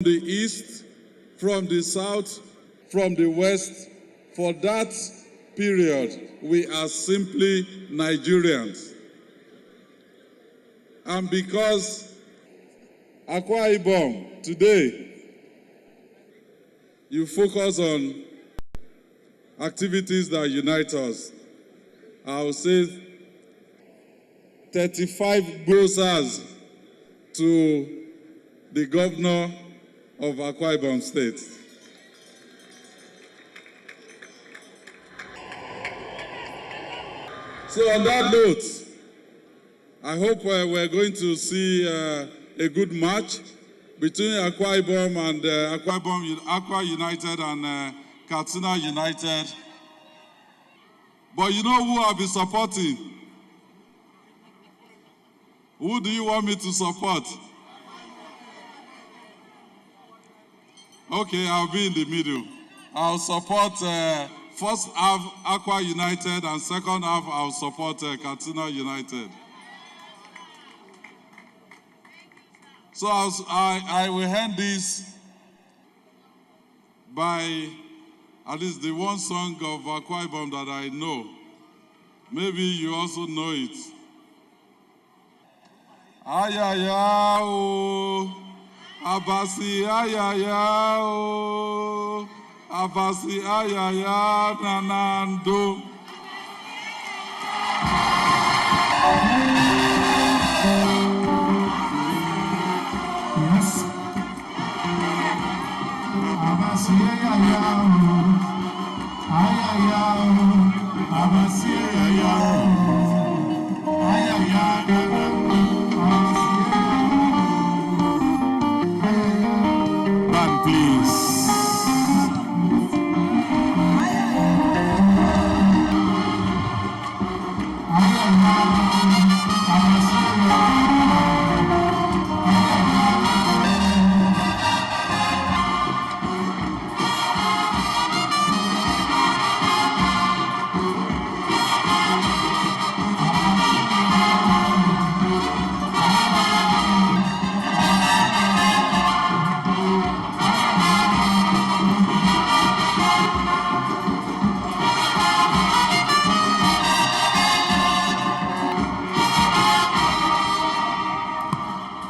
the east, from the south, from the west. For that period, we are simply Nigerians. And because Akwa Ibom today, you focus on activities that unite us. I will say 35 brosers to the Governor of Akwa Ibom State. So on that note, I hope we're going to see a good match between Akwa Ibom and Akwa United and Katsina United. But you know who I'll be supporting? Who do you want me to support? Okay, I'll be in the middle. I'll support first half Akwa United and second half I'll support Katsina United. So I will end this by at least the one song of Akwa Ibom that I know. Maybe you also know it. Ayaya o, Abasi ayaya o, Abasi ayaya nanando. Yes. Abasi ayaya o, ayaya o, Abasi ayaya o, ayaya nanando. Band, please.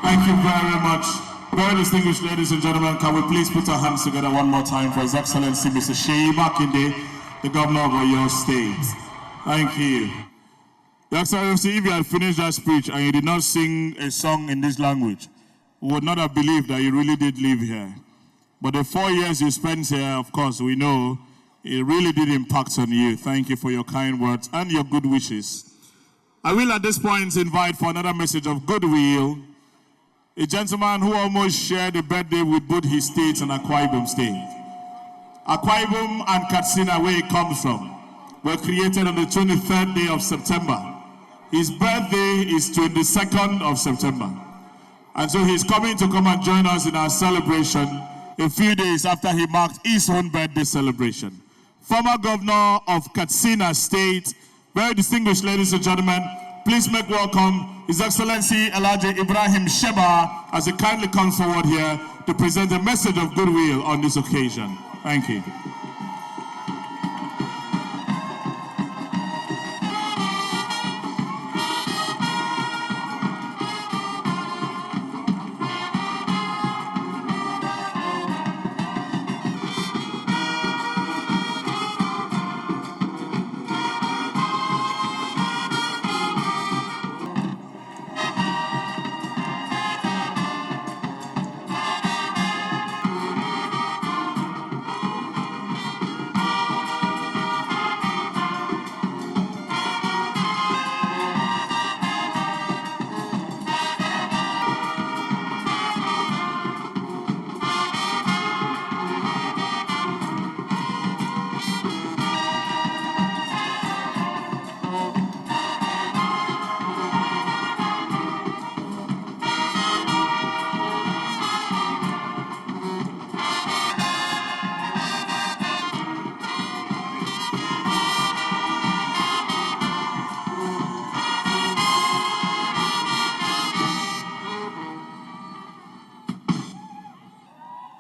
Thank you very much. Very distinguished ladies and gentlemen, can we please put our hands together one more time for His Excellency Mr. Sheyi Makinde, the Governor of Niger State. Thank you. Your Excellency, if you had finished that speech and you did not sing a song in this language, we would not have believed that you really did live here. But the 4 years you spent here, of course, we know it really did impact on you. Thank you for your kind words and your good wishes. I will at this point invite for another message of goodwill a gentleman who almost shared a birthday with both his states and Akwa Ibom State. Akwa Ibom and Katsina, where he comes from, were created on the 23rd day of September. His birthday is 22nd of September. And so he's coming to come and join us in our celebration a few days after he marked his own birthday celebration. Former Governor of Katsina State, very distinguished ladies and gentlemen, please make welcome His Excellency Elijah Ibrahim Sheba as he kindly comes forward here to present a message of goodwill on this occasion. Thank you.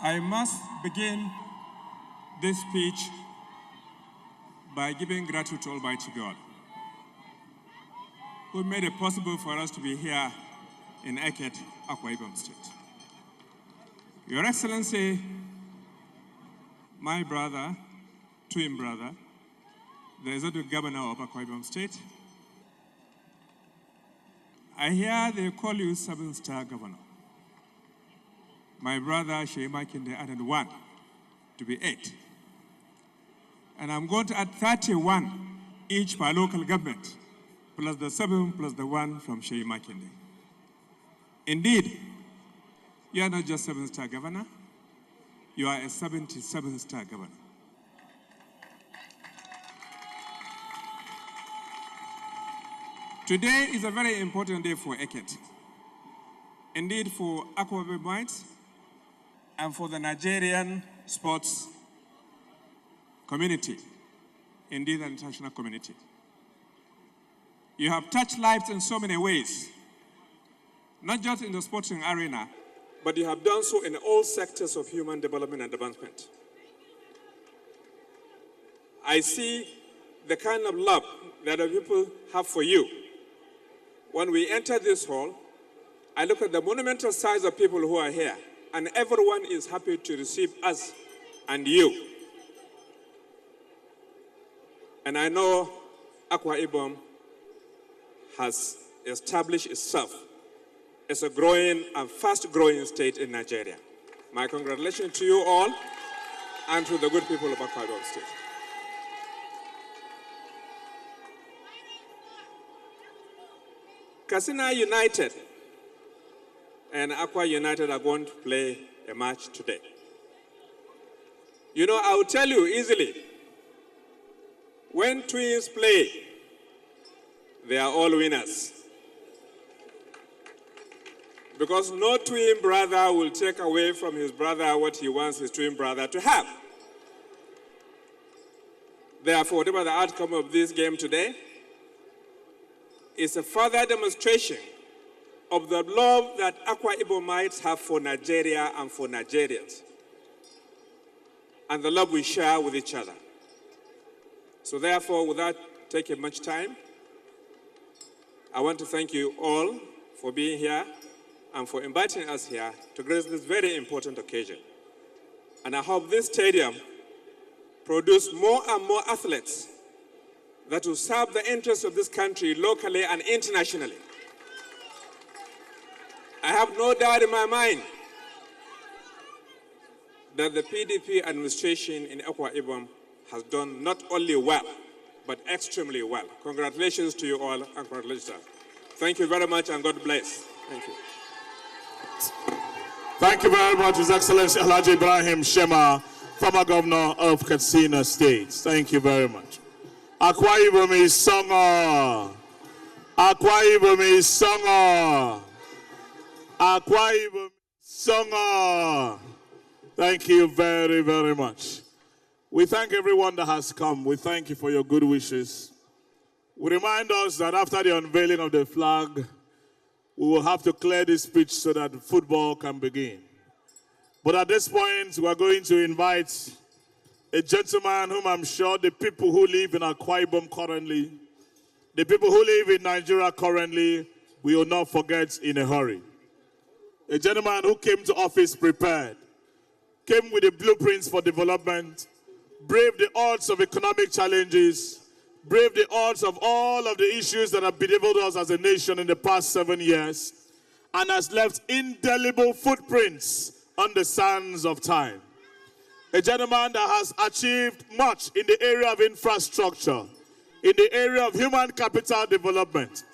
I must begin this speech by giving gratitude to Almighty God, who made it possible for us to be here in Eket, Akwa Ibom State. Your Excellency, my brother, twin brother, the Executive Governor of Akwa Ibom State, I hear they call you 7-star governor. My brother, Makinde, added 1 to be 8. And I'm going to add 31 each per local government, plus the 7 plus the 1 from Makinde. Indeed, you are not just 7-star governor, you are a 77-star governor. Today is a very important day for Eket. Indeed, for Akwa Ibom and for the Nigerian sports community, indeed the international community. You have touched lives in so many ways, not just in the sporting arena, but you have done so in all sectors of human development and advancement. I see the kind of love that the people have for you. When we enter this hall, I look at the monumental size of people who are here, and everyone is happy to receive us and you. And I know Akwa Ibom has established itself as a growing and fast-growing state in Nigeria. My congratulations to you all and to the good people of Akwa Ibom State. Katsina United and Akwa United are going to play a match today. You know, I will tell you easily, when twins play, they are all winners. Because no twin brother will take away from his brother what he wants his twin brother to have. Therefore, whatever the outcome of this game today, is a further demonstration of the love that Akwa Ibomites have for Nigeria and for Nigerians, and the love we share with each other. So therefore, without taking much time, I want to thank you all for being here and for inviting us here to grace this very important occasion. And I hope this stadium produces more and more athletes that will serve the interests of this country locally and internationally. I have no doubt in my mind that the PDP administration in Akwa Ibom has done not only well, but extremely well. Congratulations to you all, and congratulations. Thank you very much, and God bless. Thank you. Thank you very much, His Excellency Alhaji Ibrahim Shema, former Governor of Katsina State. Thank you very much. Akwa Ibom is Songo. Akwa Ibom is Songo. Akwa Ibom Songo. Thank you very, very much. We thank everyone that has come. We thank you for your good wishes. We remind us that after the unveiling of the flag, we will have to clear this pitch so that football can begin. But at this point, we are going to invite a gentleman whom I'm sure the people who live in Akwa Ibom currently, the people who live in Nigeria currently, we will not forget in a hurry. A gentleman who came to office prepared, came with the blueprints for development, braved the odds of economic challenges, braved the odds of all of the issues that have bedeviled us as a nation in the past 7 years, and has left indelible footprints on the sands of time. A gentleman that has achieved much in the area of infrastructure, in the area of human capital development,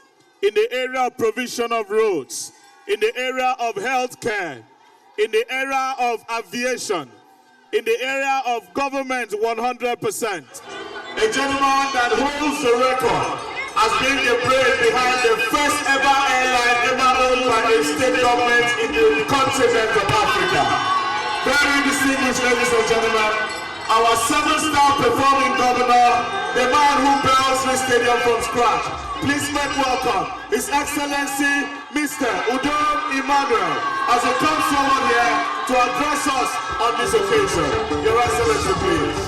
in the area of provision of roads, in the area of healthcare, in the area of aviation, in the area of government 100%. A gentleman that holds the record as being the brain behind the first ever airline ever owned by a state government in the continent of Africa. Very distinguished ladies and gentlemen, our 7-star performing governor, the man who built this stadium from scratch. Please make welcome His Excellency Mr. Udom Emmanuel as he comes forward here to address us on this occasion. Your Excellency, please.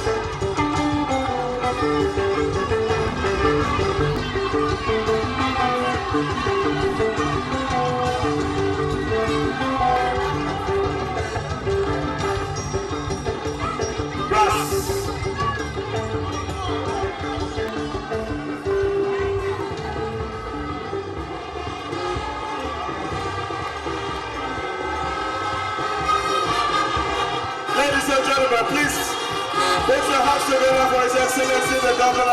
Ladies and gentlemen, please put your hands together for His Excellency the Governor.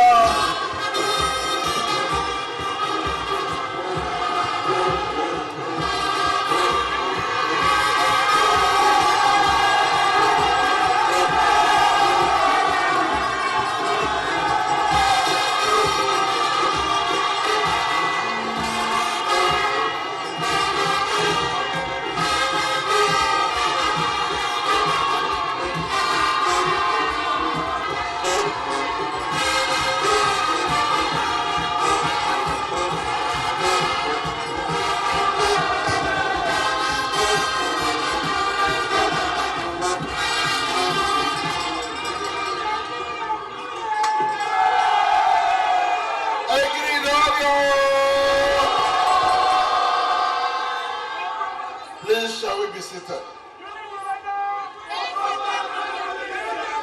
Please, shall we be seated?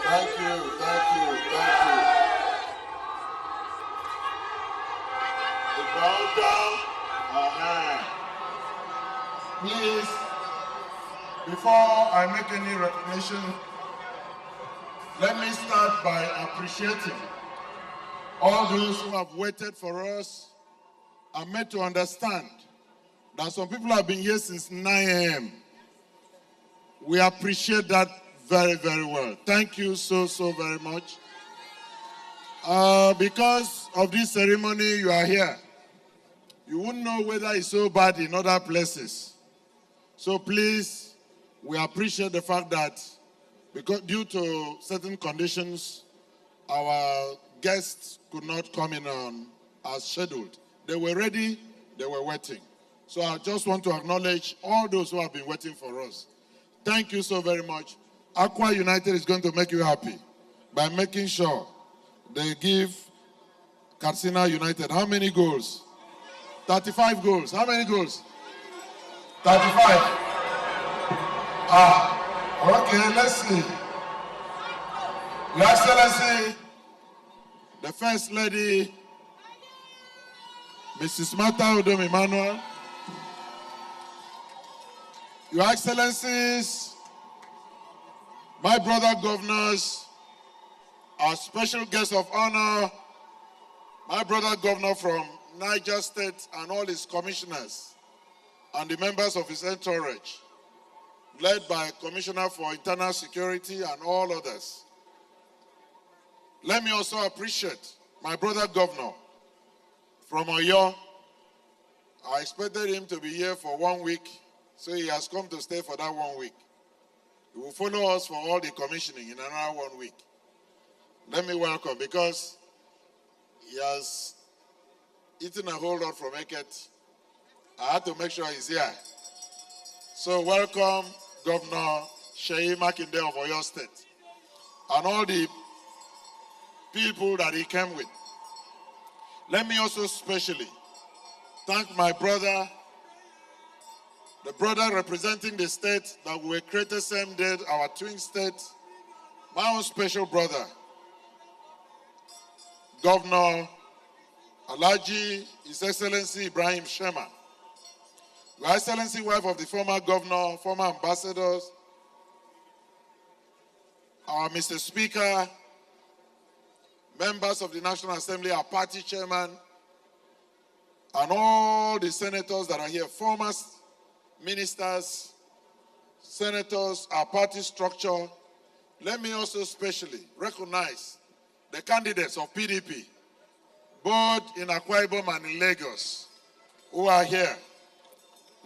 Thank you, thank you, thank you. The bow down. Please, before I make any recognition, let me start by appreciating all those who have waited for us and made to understand that some people have been here since 9 a.m. We appreciate that very, very well. Thank you so very much. Because of this ceremony, you are here. You wouldn't know whether it's so bad in other places. So please, we appreciate the fact that because due to certain conditions, our guests could not come in as scheduled. They were ready, they were waiting. So I just want to acknowledge all those who have been waiting for us. Thank you so very much. Akwa United is going to make you happy by making sure they give Katsina United how many goals? 35 goals. How many goals? 35. Okay, let's see. Your Excellency, the First Lady, Mrs. Udom Emmanuel, Your Excellencies, my brother governors, our special guest of honor, my brother governor from Niger State and all his commissioners and the members of his entourage, led by Commissioner for Internal Security and all others. Let me also appreciate my brother governor from Oyo. I expected him to be here for 1 week, so he has come to stay for that 1 week. He will follow us for all the commissioning in another 1 week. Let me welcome, because he has eaten a whole lot from Eket. I had to make sure he's here. So welcome, Governor Seyi Makinde of Oyo State, and all the people that he came with. Let me also specially thank my brother, the brother representing the state that we were created same day, our twin state, my own special brother, Governor Alhaji, His Excellency Ibrahim Shema, Your Excellency, wife of the former governor, former ambassadors, our Mr. Speaker, members of the National Assembly, our party chairman, and all the senators that are here, former ministers, senators, our party structure. Let me also specially recognize the candidates of PDP, both in Akwa Ibom and in Lagos, who are here.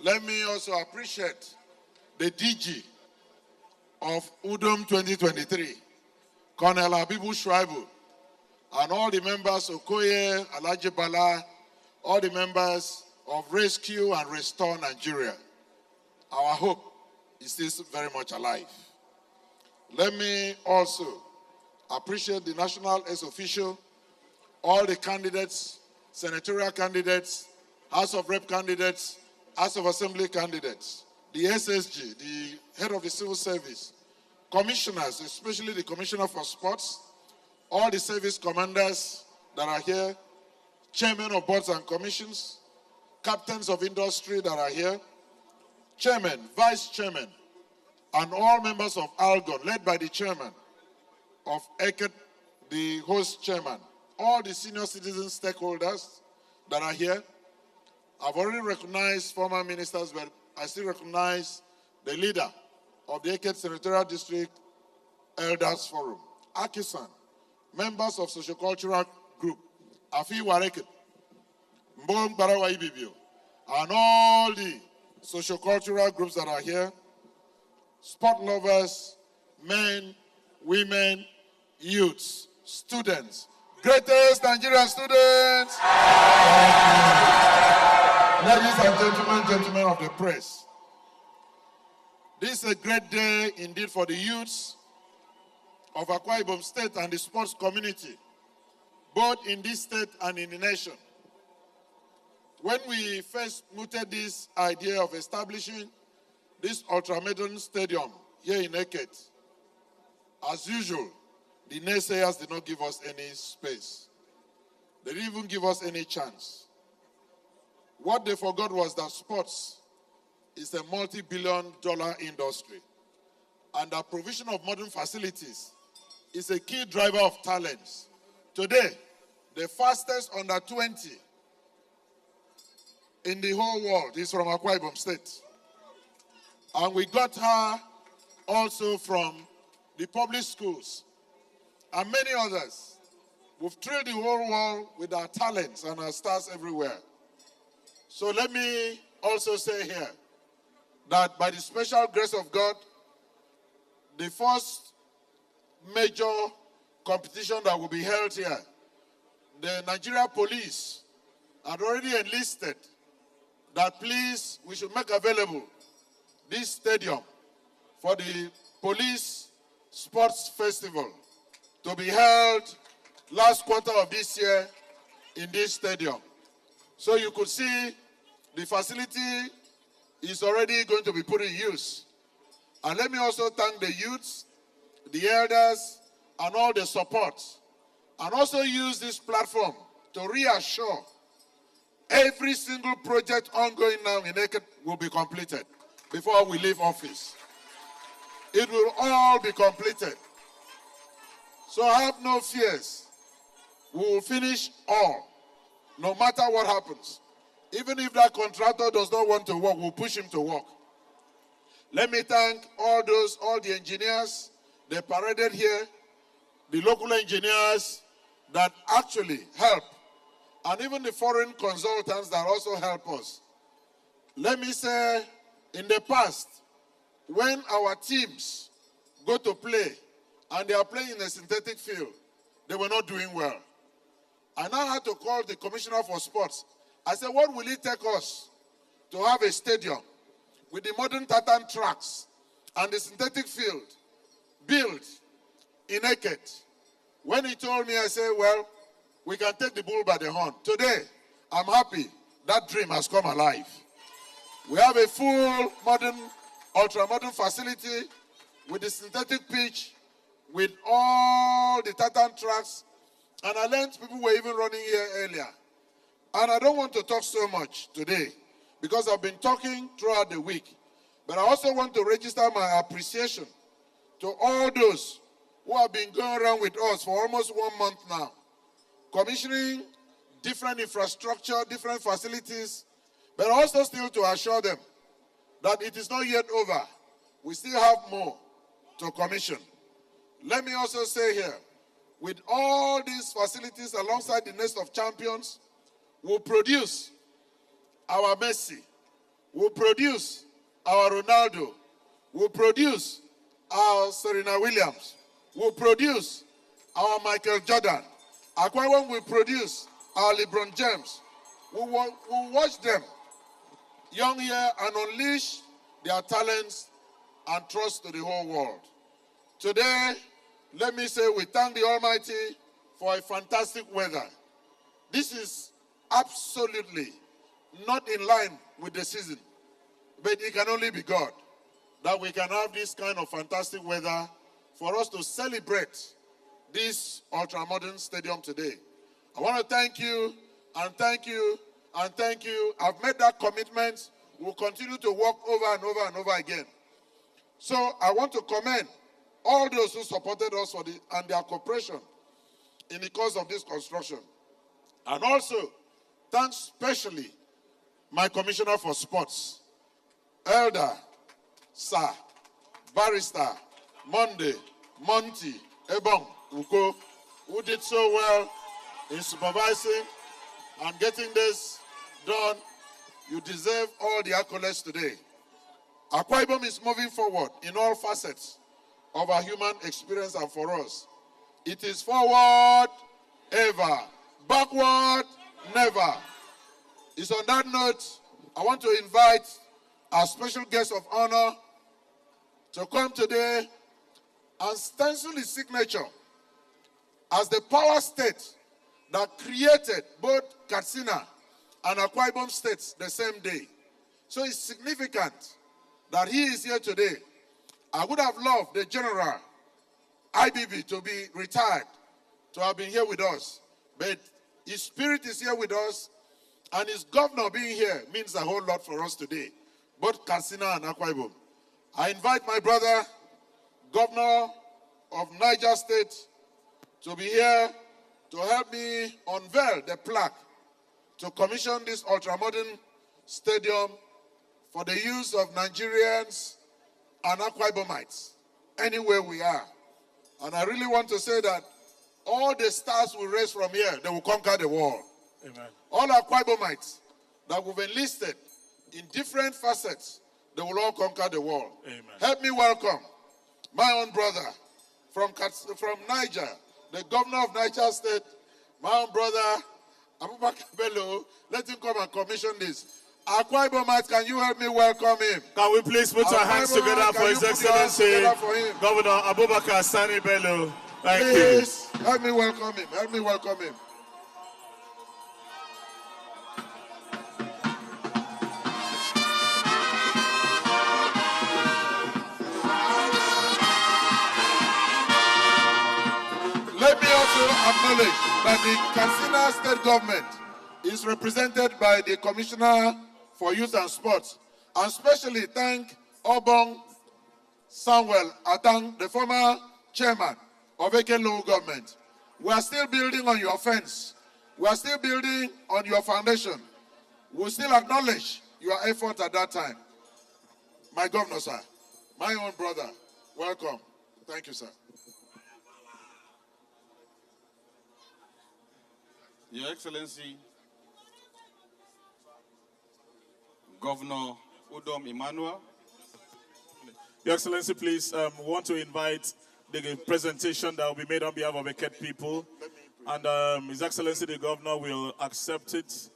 Let me also appreciate the DG of Udom 2023, Colonel Habibu Shuaibu, and all the members of Koye, Alhaji Bala, all the members of Rescue and Restore Nigeria. Our hope is still very much alive. Let me also appreciate the national ex-official, all the candidates, senatorial candidates, House of Rep candidates, House of Assembly candidates, the SSG, the head of the civil service, commissioners, especially the Commissioner for Sports, all the service commanders that are here, chairmen of boards and commissions, captains of industry that are here, chairman, vice chairman, and all members of Algon, led by the chairman of Eket, the host chairman, all the senior citizen stakeholders that are here. I've already recognized former ministers, but I still recognize the leader of the Eket Senatorial District Elders Forum, Akisan, members of Sociocultural Group, Afi Wareket, Mbong Barawa Ibibio, and all the sociocultural groups that are here, sport lovers, men, women, youths, students, greatest Nigerian students, ladies and gentlemen of the press. This is a great day indeed for the youths of Akwa Ibom State and the sports community, both in this state and in the nation. When we first mooted this idea of establishing this ultramodern stadium here in Eket, as usual, the naysayers did not give us any space. They didn't even give us any chance. What they forgot was that sports is a multi-billion-dollar industry, and the provision of modern facilities is a key driver of talents. Today, the fastest under 20 in the whole world is from Akwa Ibom State. And we got her also from the public schools and many others. We've thrilled the whole world with our talents and our stars everywhere. So let me also say here that by the special grace of God, the first major competition that will be held here, the Nigeria police had already enlisted that please, we should make available this stadium for the police sports festival to be held last quarter of this year in this stadium. So you could see the facility is already going to be put in use. And let me also thank the youths, the elders, and all the support, and also use this platform to reassure every single project ongoing now in Eket will be completed before we leave office. It will all be completed. So have no fears. We will finish all, no matter what happens. Even if that contractor does not want to work, we'll push him to work. Let me thank all the engineers, they paraded here, the local engineers that actually help, and even the foreign consultants that also help us. Let me say, in the past, when our teams go to play and they are playing in a synthetic field, they were not doing well. I now had to call the Commissioner for Sports. I said, what will it take us to have a stadium with the modern tartan tracks and the synthetic field built in Eket? When he told me, I said, well, we can take the bull by the horn. Today, I'm happy that dream has come alive. We have a full modern, ultra-modern facility with the synthetic pitch, with all the tartan tracks, and I learned people were even running here earlier. And I don't want to talk so much today because I've been talking throughout the week. But I also want to register my appreciation to all those who have been going around with us for almost 1 month now, commissioning different infrastructure, different facilities, but also still to assure them that it is not yet over. We still have more to commission. Let me also say here, with all these facilities alongside the nest of champions, we'll produce our Messi, we'll produce our Ronaldo, we'll produce our Serena Williams, we'll produce our Michael Jordan. Akwa Ibom will produce our LeBron James. we'll watch them young here and unleash their talents and trust to the whole world. Today, let me say we thank the Almighty for a fantastic weather. This is absolutely not in line with the season, but it can only be God that we can have this kind of fantastic weather for us to celebrate this ultra-modern stadium today. I want to thank you and thank you and thank you. I've made that commitment. We'll continue to work over and over and over again. So I want to commend all those who supported us and their cooperation in the course of this construction. And also, thanks specially my Commissioner for Sports, Elder, Sir, Barrister, Monday, Monty, Ebong, Uko, who did so well in supervising and getting this done. You deserve all the accolades today. Akwa Ibom is moving forward in all facets of our human experience and for us. It is forward ever, backward never. It's on that note, I want to invite our special guest of honor to come today and stencil his signature as the power state that created both Katsina and Akwa Ibom States the same day. So it's significant that he is here today. I would have loved the General IBB to be retired, to have been here with us. But his spirit is here with us, and his governor being here means a whole lot for us today, both Katsina and Akwa Ibom. I invite my brother, Governor of Niger State, to be here to help me unveil the plaque to commission this ultra-modern stadium for the use of Nigerians and Akwa Ibomites anywhere we are. And I really want to say that all the stars will raise from here, they will conquer the world. Amen. All Akwa Ibomites that we've enlisted in different facets, they will all conquer the world. Amen. Help me welcome my own brother from Niger, the Governor of Niger State, my own brother, Abubakar Bello. Let him come and commission this. Akwa Ibomites, can you help me welcome him? Can we please put our hands together for His Excellency, Governor Abubakar Sani Bello? Thank you. Please, help me welcome him. Help me welcome him. Let me also acknowledge that the Katsina State Government is represented by the Commissioner for Youth and Sports, and especially thank Obong Samuel Atang, the former chairman of Eket Local Government. We are still building on your fence. We are still building on your foundation. We still acknowledge your effort at that time. My governor, sir, my own brother, welcome. Thank you, sir. Your Excellency, Governor Udom Emmanuel. Your Excellency, please, we want to invite the presentation that will be made on behalf of Eket people. And His Excellency, the Governor, will accept it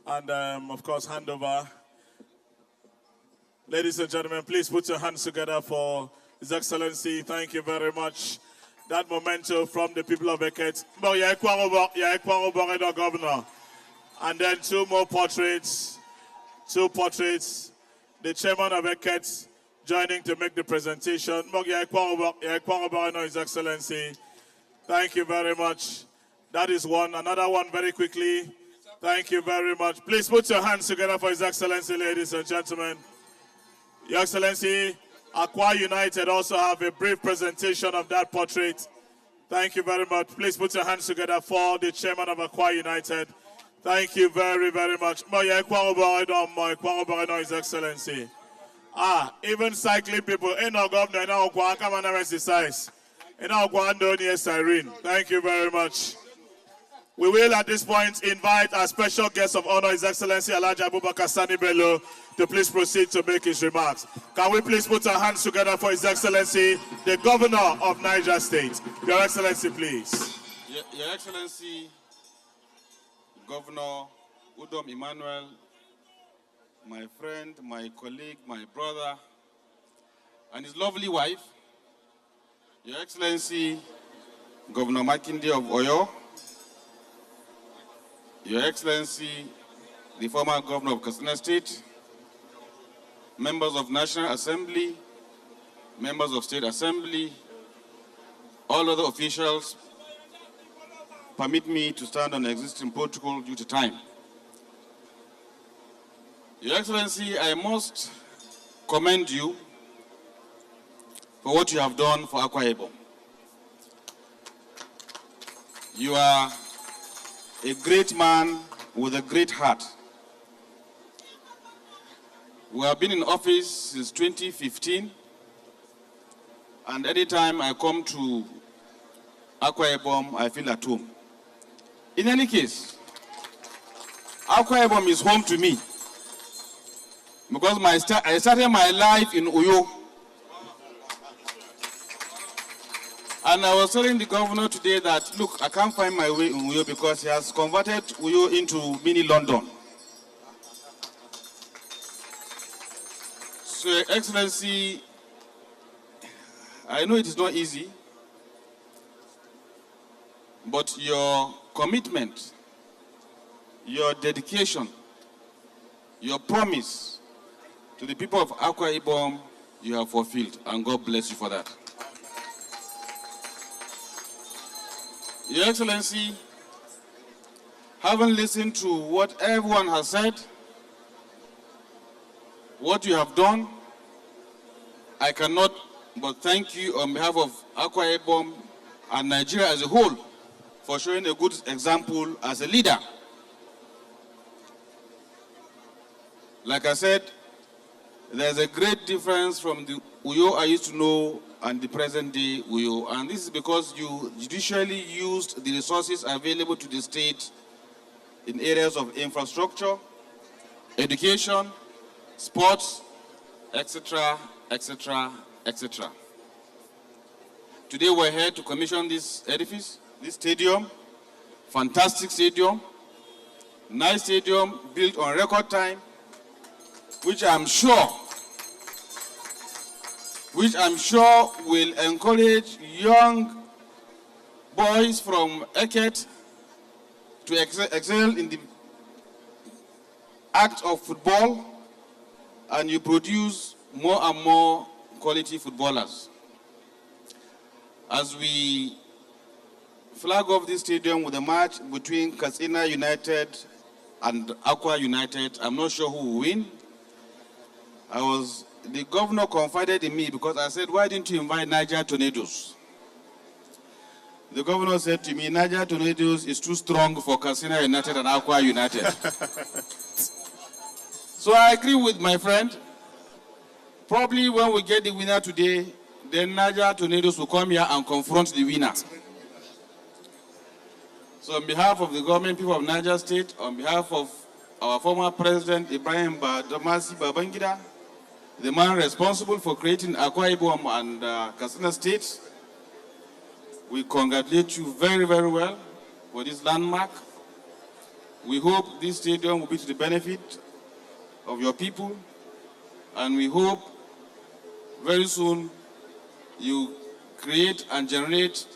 and, of course, hand over. Ladies and gentlemen, please put your hands together for His Excellency. Thank you very much. That memento from the people of Eket. Governor. And then two more portraits. Two portraits. The chairman of Eket joining to make the presentation. His Excellency. Thank you very much. That is one. Another one very quickly. Thank you very much. Please put your hands together for His Excellency, ladies and gentlemen. Your Excellency, Akwa United also have a brief presentation of that portrait. Thank you very much. Please put your hands together for the chairman of Akwa United. Thank you very, very much. His Excellency. Even cycling people, Governor, come and exercise. Thank you very much. We will at this point invite our special guest of honor, His Excellency Alhaji Abubakar Sani Bello, to please proceed to make his remarks. Can we please put our hands together for His Excellency, the Governor of Niger State? Your Excellency, please. Your Excellency, Governor Udom Emmanuel, my friend, my colleague, my brother, and his lovely wife, Your Excellency, Governor Makinde of Oyo, Your Excellency, the former Governor of Katsina State, members of National Assembly, members of State Assembly, all other officials, permit me to stand on existing protocol due to time. Your Excellency, I must commend you for what you have done for Akwa Ibom. You are a great man with a great heart. We have been in office since 2015, and anytime I come to Akwa Ibom, I feel at home. In any case, Akwa Ibom is home to me because I started my life in Uyo. And I was telling the governor today that, look, I can't find my way in Uyo because he has converted Uyo into mini London. So, Your Excellency, I know it is not easy, but your commitment, your dedication, your promise to the people of Akwa Ibom, you have fulfilled, and God bless you for that. Your Excellency, having listened to what everyone has said, what you have done, I cannot but thank you on behalf of Akwa Ibom and Nigeria as a whole for showing a good example as a leader. Like I said, there's a great difference from the Uyo I used to know and the present day Uyo, and this is because you judicially used the resources available to the state in areas of infrastructure, education, sports, etc., etc., etc. Today we're here to commission this edifice, this stadium, fantastic stadium, nice stadium built on record time, which I'm sure will encourage young boys from Eket to excel in the act of football, and you produce more and more quality footballers. As we flag off this stadium with a match between Katsina United and Akwa United, I'm not sure who will win. The governor confided in me because I said, why didn't you invite Niger Tornadoes? The governor said to me, Niger Tornadoes is too strong for Katsina United and Akwa United. So I agree with my friend. Probably when we get the winner today, then Niger Tornadoes will come here and confront the winner. So on behalf of the government, people of Niger State, on behalf of our former president, Ibrahim Badamasi Babangida, the man responsible for creating Akwa Ibom and Katsina State, we congratulate you very, very well for this landmark. We hope this stadium will be to the benefit of your people, and we hope very soon you create and generate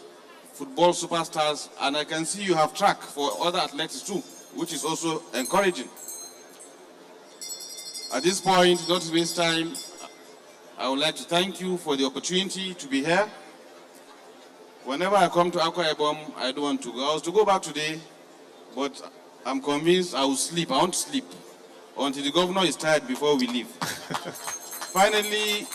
football superstars, and I can see you have track for other athletes too, which is also encouraging. At this point, not to waste time, I would like to thank you for the opportunity to be here. Whenever I come to Akwa Ibom, I don't want to go. I was to go back today, but I'm convinced I will sleep. I won't sleep until the governor is tired before we leave. Finally,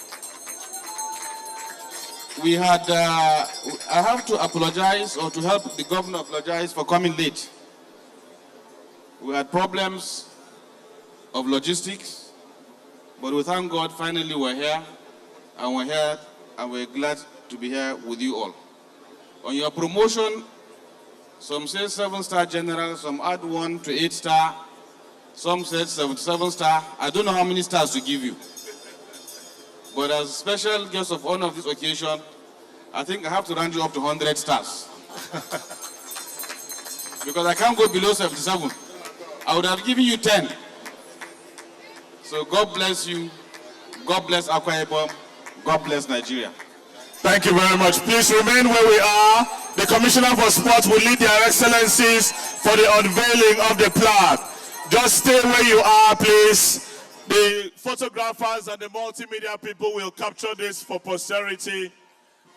I have to apologize, or to help the governor apologize for coming late. We had problems of logistics, but we thank God finally we're here, and we're glad to be here with you all. On your promotion, some say 7-star general, some add 1 to 8-star, some said 7-star. I don't know how many stars to give you. But as special guest of honor of this occasion, I think I have to round you up to 100 stars. Because I can't go below 77. I would have given you 10. So God bless you. God bless Akwa Ibom. God bless Nigeria. Thank you very much. Please remain where we are. The Commissioner for Sports will lead their excellencies for the unveiling of the plaque. Just stay where you are, please. The photographers and the multimedia people will capture this for posterity.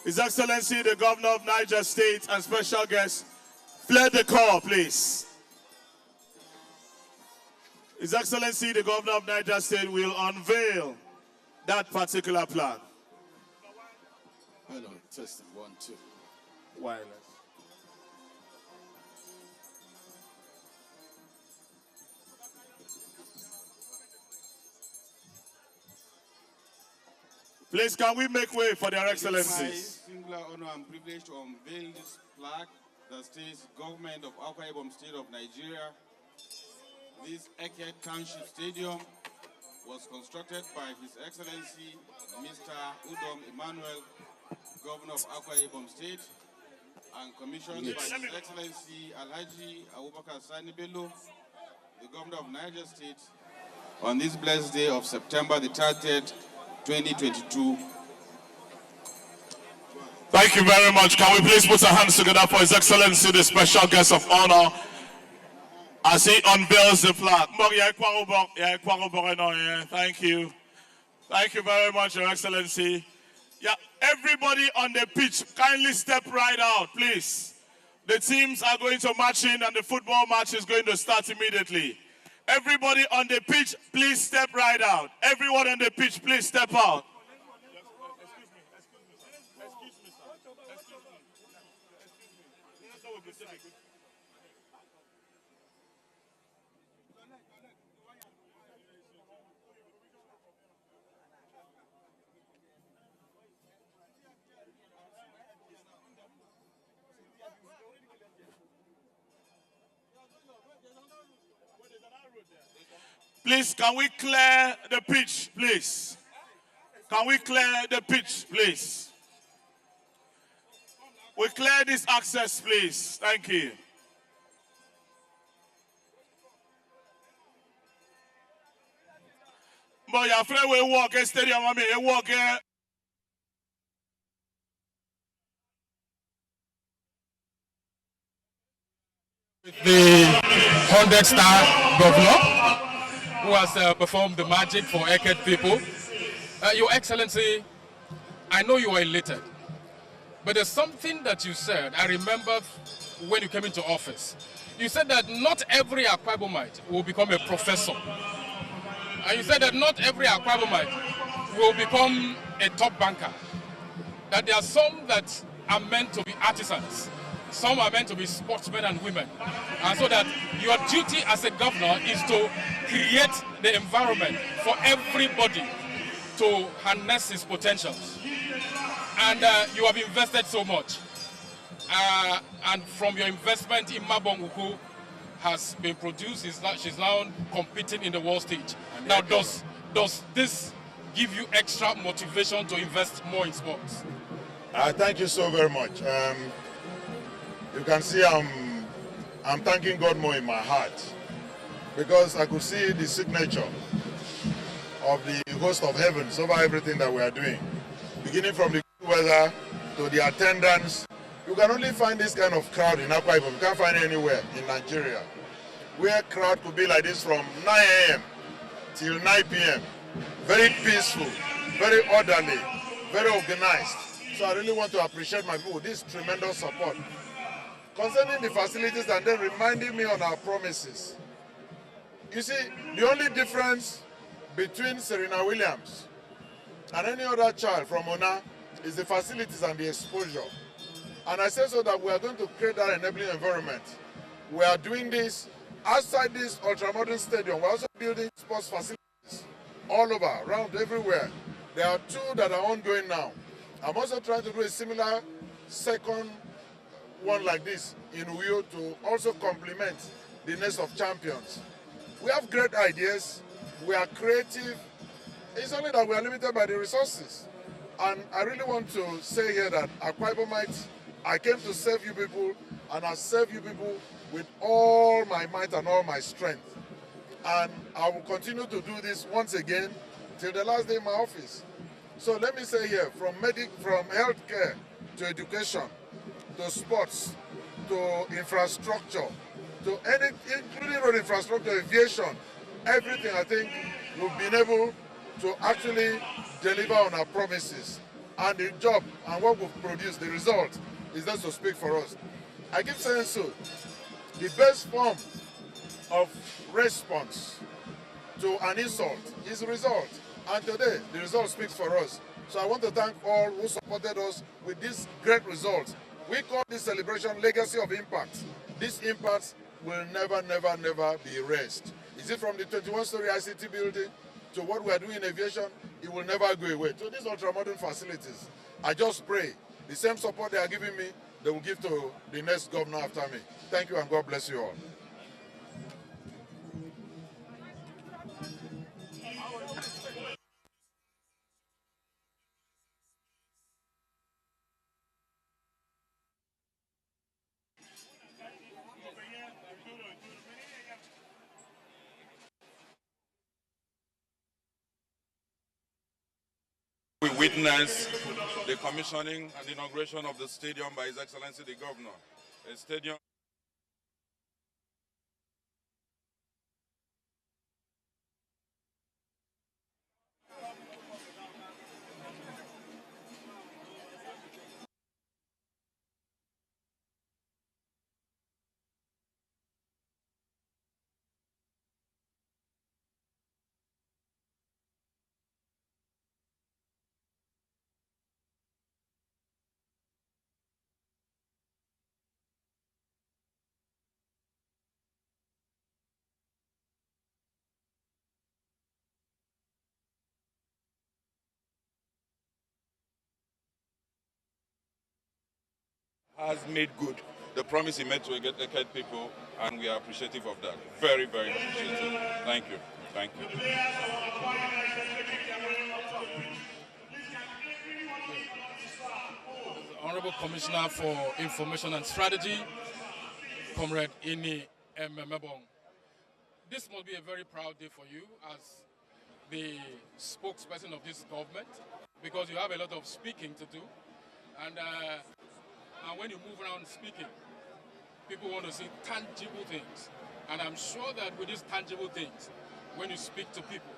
His Excellency, the Governor of Niger State, and special guest, flare the call, please. His Excellency, the Governor of Niger State, will unveil that particular plaque. Hello, testing, 1, 2. Wireless. Please, can we make way for their excellencies? It is my singular honor and privilege to unveil this plaque that states Government of Akwa Ibom State of Nigeria. This Eket Stadium was constructed by His Excellency Mr. Udom Emmanuel, Governor of Akwa Ibom State, and commissioned by His Excellency Alhaji Abubakar Bello, the Governor of Niger State, on this blessed day of September the 30th, 2022. Thank you very much. Can we please put our hands together for His Excellency, the special guest of honor, as he unveils the flag. Thank you. Thank you very much, Your Excellency. Yeah, everybody on the pitch, kindly step right out, please. The teams are going to march in and the football match is going to start immediately. Everybody on the pitch, please step right out. Everyone on the pitch, please step out. Please, can we clear the pitch, please? Can we clear the pitch, please? We clear this access, please. Thank you. But your friend will walk a stadium, walk here. The 100-star governor who has performed the magic for Eket people. Your Excellency, I know you are elated, but there's something that you said, I remember when you came into office. You said that not every Akwa Ibomite will become a professor. And you said that not every Akwa Ibomite will become a top banker. That there are some that are meant to be artisans. Some are meant to be sportsmen and women. And so that your duty as a governor is to create the environment for everybody to harness his potentials. And you have invested so much. And from your investment, Imabong Uku has been produced. She's now competing in the world stage. Now, does this give you extra motivation to invest more in sports? Thank you so very much. You can see I'm thanking God more in my heart because I could see the signature of the host of heavens over everything that we are doing. Beginning from the good weather to the attendance. You can only find this kind of crowd in Akwa Ibom. You can't find it anywhere in Nigeria. Where crowd could be like this from 9 a.m. till 9 p.m. Very peaceful, very orderly, very organized. So I really want to appreciate my people, this tremendous support. Concerning the facilities and then reminding me on our promises. You see, the only difference between Serena Williams and any other child from Ona is the facilities and the exposure. And I say so that we are going to create that enabling environment. We are doing this outside this ultramodern stadium. We're also building sports facilities all over, around everywhere. There are 2 that are ongoing now. I'm also trying to do a similar second one like this in Uyo to also complement the nest of champions. We have great ideas. We are creative. It's only that we are limited by the resources. And I really want to say here that Akwa Ibomite, I came to serve you people, and I serve you people with all my might and all my strength. And I will continue to do this once again till the last day in my office. So let me say here, from healthcare to education, to sports, to infrastructure, to anything, including road infrastructure, aviation, everything, I think we've been able to actually deliver on our promises. And the job and what we've produced, the result, is just to speak for us. I keep saying so. The best form of response to an insult is the result. And today, the result speaks for us. So I want to thank all who supported us with this great result. We call this celebration Legacy of Impact. This impact will never, never, never be erased. Is it from the 21-story ICT building to what we are doing in aviation? It will never go away. To these ultra-modern facilities, I just pray the same support they are giving me, they will give to the next governor after me. Thank you and God bless you all. We witnessed the commissioning and inauguration of the stadium by His Excellency the Governor. A stadium has made good the promise he made to the Eket people, and we are appreciative of that. Very, very appreciative. Thank you. Thank you. Honorable Commissioner for Information and Strategy, Comrade Emmanuel. This must be a very proud day for you as the spokesperson of this government, because you have a lot of speaking to do. And when you move around speaking, people want to see tangible things. And I'm sure that with these tangible things, when you speak to people,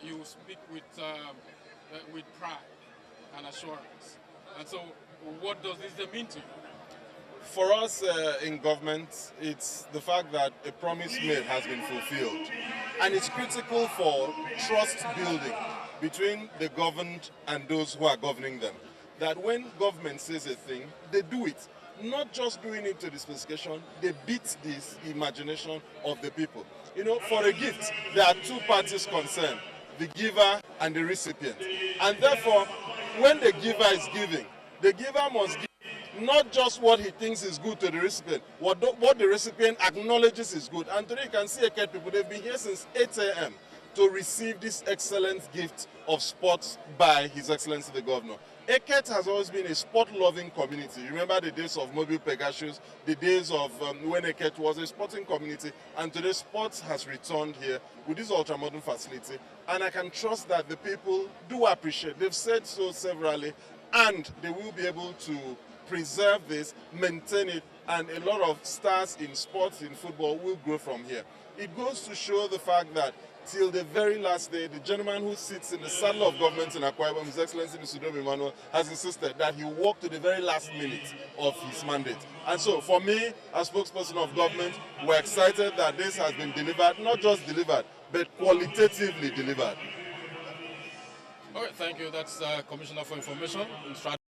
you will speak with pride and assurance. And so, what does this mean to you? For us in government, it's the fact that a promise made has been fulfilled. And it's critical for trust building between the governed and those who are governing them. That when government says a thing, they do it. Not just doing it to the specification, they beat this imagination of the people. You know, for a gift, there are two parties concerned, the giver and the recipient. And therefore, when the giver is giving, the giver must give not just what he thinks is good to the recipient, what the recipient acknowledges is good. And today you can see Eket people, they've been here since 8 a.m. to receive this excellent gift of sports by His Excellency the Governor. Eket has always been a sport-loving community. You remember the days of Mobile Pegasus, the days of when Eket was a sporting community, and today sports has returned here with this ultra-modern facility. And I can trust that the people do appreciate. They've said so severally, and they will be able to preserve this, maintain it, and a lot of stars in sports, in football, will grow from here. It goes to show the fact that till the very last day, the gentleman who sits in the saddle of government in Akwa Ibom, His Excellency Mr. Udom Emmanuel, has insisted that he walk to the very last minute of his mandate. And so, for me, as spokesperson of government, we're excited that this has been delivered, not just delivered, but qualitatively delivered. All right, thank you. That's Commissioner for Information and Strategy.